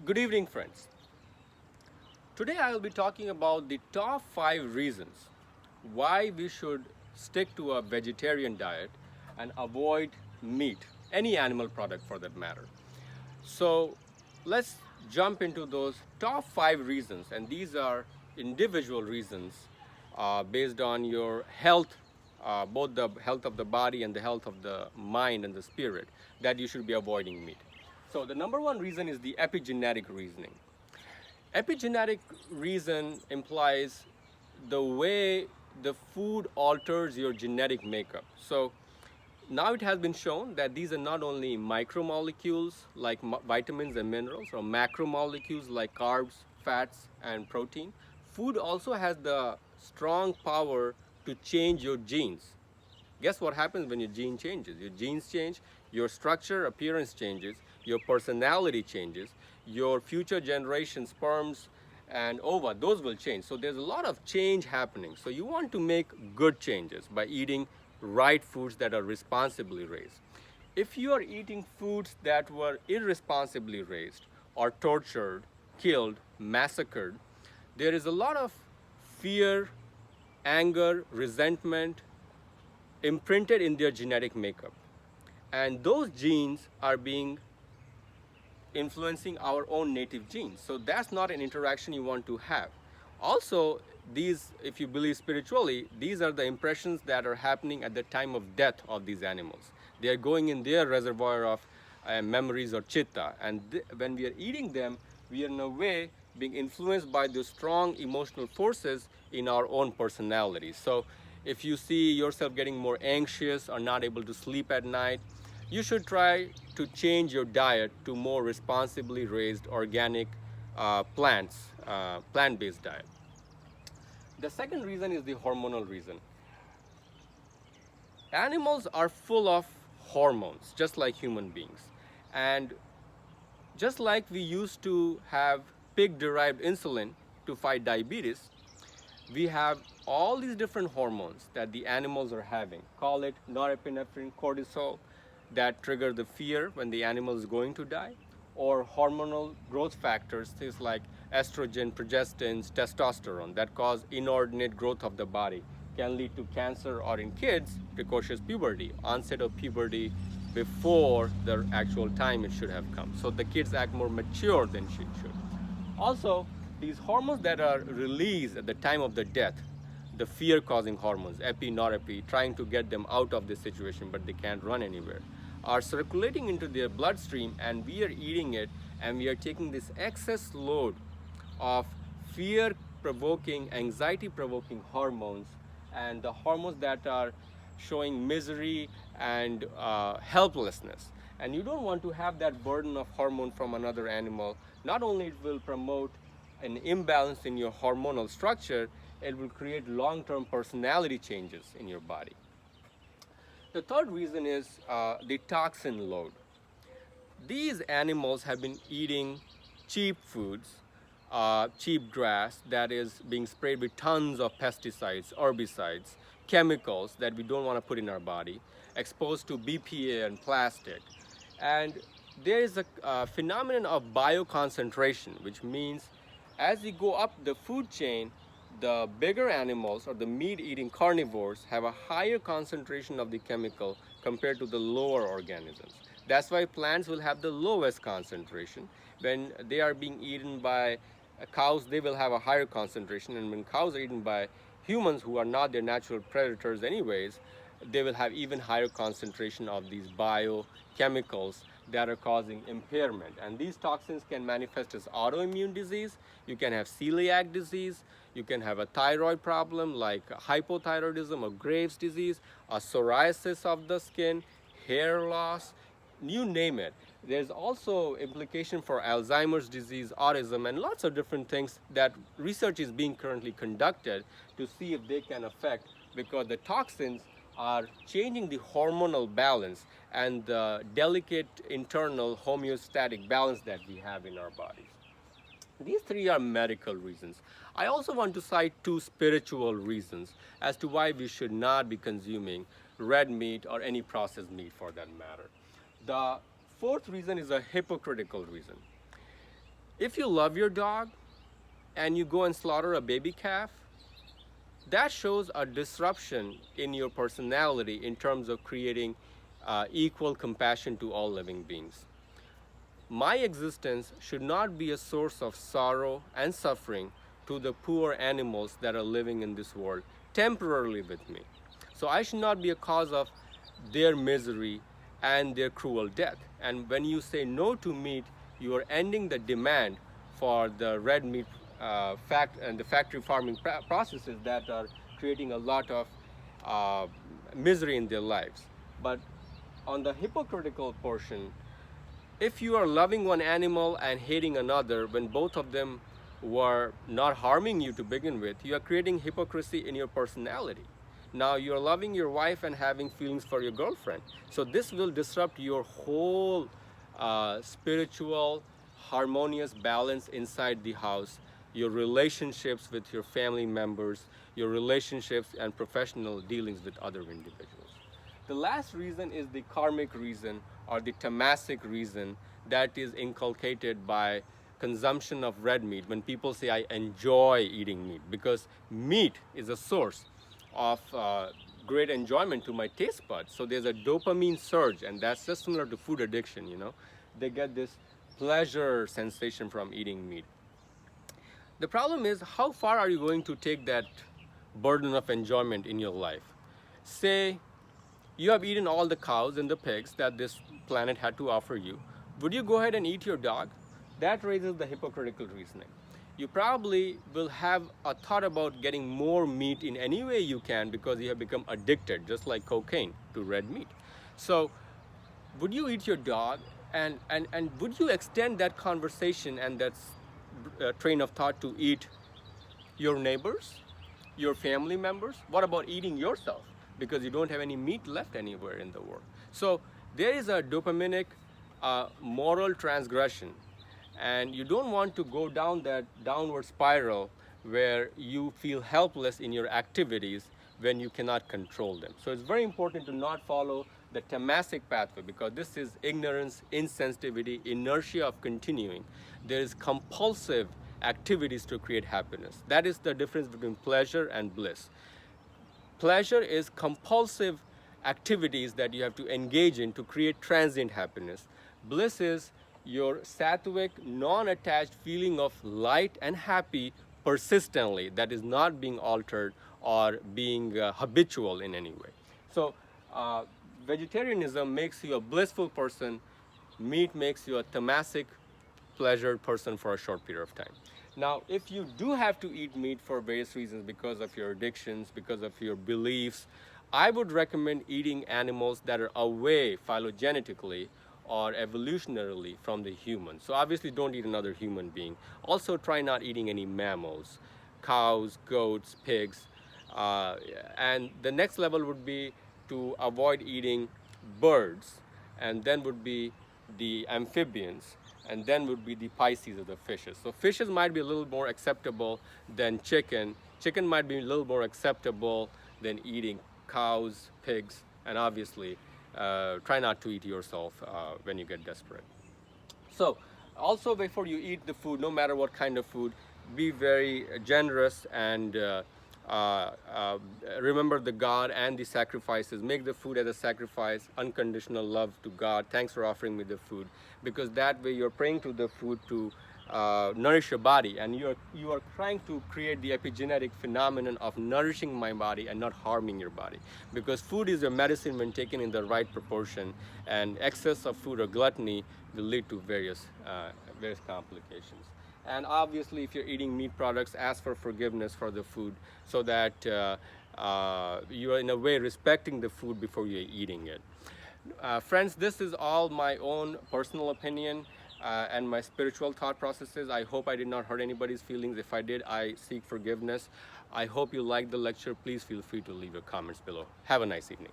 Good evening, friends. Today I will be talking about the top 5 reasons why we should stick to a vegetarian diet and avoid meat, any animal product for that matter. So let's jump into those top 5 reasons, and these are individual reasons based on your health, both the health of the body and the health of the mind and the spirit, that you should be avoiding meat. So the number one reason is the epigenetic reasoning. Epigenetic reason implies the way the food alters your genetic makeup. So now it has been shown that these are not only micromolecules like vitamins and minerals or macromolecules like carbs, fats, and protein. Food also has the strong power to change your genes. Guess what happens when your gene changes? Your genes change, your structure, appearance changes, your personality changes, your future generation sperms and ova, those will change. So there's a lot of change happening. So you want to make good changes by eating right foods that are responsibly raised. If you are eating foods that were irresponsibly raised or tortured, killed, massacred, there is a lot of fear, anger, resentment imprinted in their genetic makeup. And those genes are being influencing our own native genes. So that's not an interaction you want to have. Also, these, if you believe spiritually, these are the impressions that are happening at the time of death of these animals. They are going in their reservoir of memories or chitta. And when we are eating them, we are in a way being influenced by the strong emotional forces in our own personality. So if you see yourself getting more anxious or not able to sleep at night, you should try to change your diet to more responsibly raised organic plant-based diet. The second reason is the hormonal reason. Animals are full of hormones, just like human beings. And just like we used to have pig-derived insulin to fight diabetes, we have all these different hormones that the animals are having. Call it norepinephrine, cortisol, that trigger the fear when the animal is going to die, or hormonal growth factors, things like estrogen, progestins, testosterone, that cause inordinate growth of the body, can lead to cancer, or in kids, precocious puberty, onset of puberty before the actual time it should have come. So the kids act more mature than she should. Also, these hormones that are released at the time of the death, the fear-causing hormones, epi, norepi, trying to get them out of this situation, but they can't run anywhere, are circulating into their bloodstream, and we are eating it, and we are taking this excess load of fear-provoking, anxiety-provoking hormones, and the hormones that are showing misery and helplessness. And you don't want to have that burden of hormone from another animal. Not only it will promote an imbalance in your hormonal structure, it will create long-term personality changes in your body. The third reason is the toxin load. These animals have been eating cheap foods, cheap grass that is being sprayed with tons of pesticides, herbicides, chemicals that we don't want to put in our body, exposed to BPA and plastic. And there is a phenomenon of bioconcentration, which means as you go up the food chain, the bigger animals or the meat-eating carnivores have a higher concentration of the chemical compared to the lower organisms. That's why plants will have the lowest concentration. When they are being eaten by cows, they will have a higher concentration, and when cows are eaten by humans who are not their natural predators anyways, they will have even higher concentration of these biochemicals that are causing impairment. And these toxins can manifest as autoimmune disease. You can have celiac disease. You can have a thyroid problem like hypothyroidism or Graves' disease, a psoriasis of the skin, hair loss, you name it. There's also implication for Alzheimer's disease, autism, and lots of different things that research is being currently conducted to see if they can affect, because the toxins are changing the hormonal balance and the delicate internal homeostatic balance that we have in our bodies. These three are medical reasons. I also want to cite two spiritual reasons as to why we should not be consuming red meat or any processed meat for that matter. The fourth reason is a hypocritical reason. If you love your dog and you go and slaughter a baby calf, that shows a disruption in your personality in terms of creating equal compassion to all living beings. My existence should not be a source of sorrow and suffering to the poor animals that are living in this world temporarily with me. So I should not be a cause of their misery and their cruel death. And when you say no to meat, you are ending the demand for the red meat and the factory farming processes that are creating a lot of misery in their lives. But on the hypocritical portion, if you are loving one animal and hating another when both of them were not harming you to begin with, you are creating hypocrisy in your personality. Now you are loving your wife and having feelings for your girlfriend. So this will disrupt your whole spiritual, harmonious balance inside the house, your relationships with your family members, your relationships and professional dealings with other individuals. The last reason is the karmic reason or the tamasic reason that is inculcated by consumption of red meat. When people say, I enjoy eating meat, because meat is a source of great enjoyment to my taste buds. So there's a dopamine surge, and that's just similar to food addiction, you know. They get this pleasure sensation from eating meat. The problem is, how far are you going to take that burden of enjoyment in your life? Say you have eaten all the cows and the pigs that this planet had to offer you. Would you go ahead and eat your dog? That raises the hypocritical reasoning. You probably will have a thought about getting more meat in any way you can because you have become addicted, just like cocaine, to red meat. So would you eat your dog? And would you extend that conversation and that train of thought to eat your neighbors, your family members? What about eating yourself? Because you don't have any meat left anywhere in the world. So there is a dopaminic moral transgression, and you don't want to go down that downward spiral where you feel helpless in your activities when you cannot control them. So it's very important to not follow the tamasic pathway, because this is ignorance, insensitivity, inertia of continuing. There is compulsive activities to create happiness. That is the difference between pleasure and bliss. Pleasure is compulsive activities that you have to engage in to create transient happiness. Bliss is your sattvic, non-attached feeling of light and happy persistently, that is not being altered or being habitual in any way. So vegetarianism makes you a blissful person. Meat makes you a tamasic, pleasured person for a short period of time. Now, if you do have to eat meat for various reasons, because of your addictions, because of your beliefs, I would recommend eating animals that are away phylogenetically or evolutionarily from the human. So obviously don't eat another human being. Also try not eating any mammals, cows, goats, pigs. And the next level would be to avoid eating birds, and then would be the amphibians, and then would be the Pisces of the fishes. So fishes might be a little more acceptable than chicken. Chicken might be a little more acceptable than eating cows, pigs, and obviously try not to eat yourself when you get desperate. So also before you eat the food, no matter what kind of food, be very generous and remember the God and the sacrifices. Make the food as a sacrifice, unconditional love to God. Thanks for offering me the food, because that way you're praying to the food to nourish your body, and you are trying to create the epigenetic phenomenon of nourishing my body and not harming your body, because food is your medicine when taken in the right proportion, and excess of food or gluttony will lead to various complications. And obviously, if you're eating meat products, ask for forgiveness for the food, so that you are in a way respecting the food before you're eating it. Friends, this is all my own personal opinion and my spiritual thought processes. I hope I did not hurt anybody's feelings. If I did, I seek forgiveness. I hope you liked the lecture. Please feel free to leave your comments below. Have a nice evening.